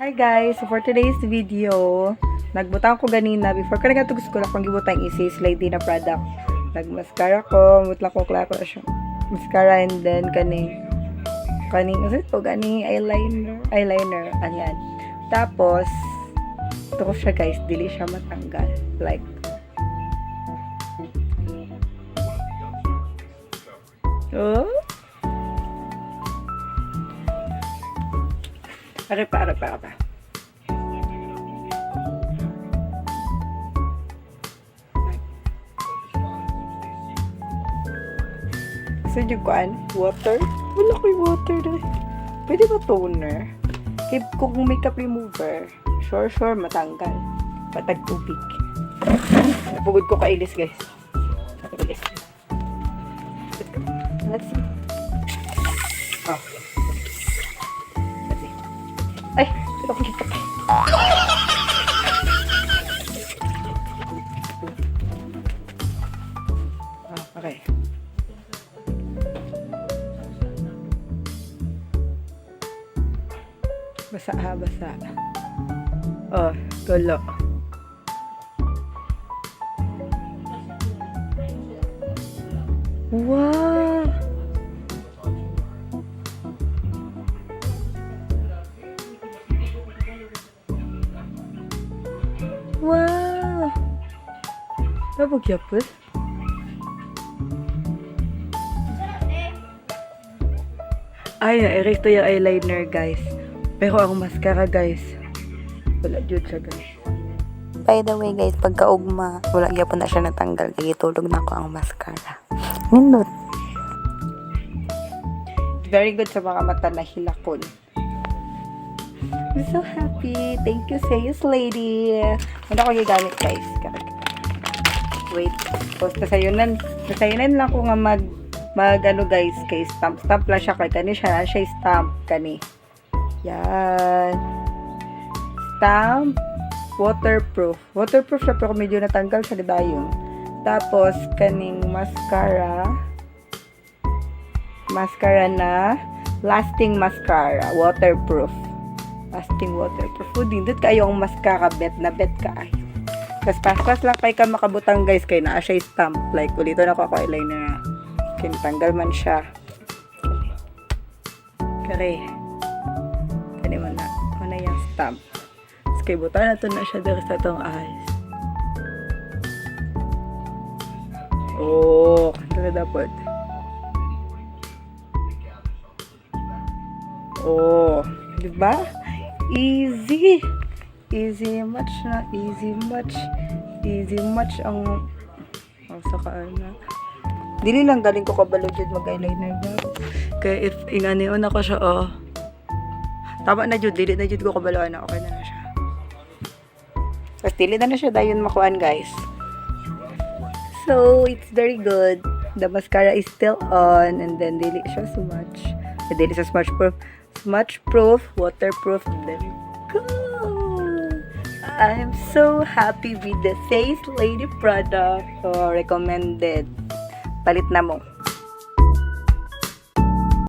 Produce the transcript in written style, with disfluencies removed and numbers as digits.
Hi guys! So for today's video, nagbutang ko ganina. Before ka nagatugos ko lang kung gibutang is Lady na product. Nagmascara ko, mutla ko klaro siya. Mascara and then kaning eyeliner. Ayan. Tapos, ito ko siya guys, dili siya matanggal. Like, oh. Are pa. Gusto nyo kuan? Water? Wala ko yung water na. Pwede ba toner? Kung makeup remover, sure, matanggal. Patag tubig. Napugod ko kailis, guys. Kailis. Let's see. Oh. Let's see. Ay! Ito ko dito. Okay. Basa. Oh, gulo. Wow! Wow! Nabugyapos? Ay, na-erect yung eyeliner, guys. Pero ang mascara, guys, wala dyan siya, guys. By the way, guys, pagkaugma, wala gyapon na siya natanggal. Kaya tulog na ako ang mascara. Nindot. Very good sa mga mata na hilakon. I'm so happy. Thank you, Sayus Lady. Ano ko gigamit, guys? Wait. Tapos nasayunan lang ko nga mag ano, guys, kay stamp lang siya. Kaya kani siya stamp, kani. Yan. Stamp. Waterproof siya, pero medyo natanggal siya, diba yun? Tapos, kaning mascara na lasting mascara. Waterproof. Dindot kayo ang mascara, bet ka ay. Tapos, pas lang kayo ka makabutang, guys, kay naa siya stamp. Like, ulito na ko eyeliner na. Kinatanggal man siya. Kare. Kani mo na. Ano yung stamp. Tapos, kay buta na to na siya dito sa itong eyes. Oh, kanta na dapat. Oh, diba? Easy much ang saka na. Dili lang galing ko kabalo jud mag-eyeliner daw. Kaya if inganion ako siya, oh. Tama na jud, dili na jud ko kabaloan na, okay na siya. Tapos dili na siya dayon makuan, guys. So, it's very good. The mascara is still on, and then dili siya smudge. Dili siya smudge proof, waterproof, and then go! I'm so happy with the Sayus Lady product. So, recommended. Palit na mo.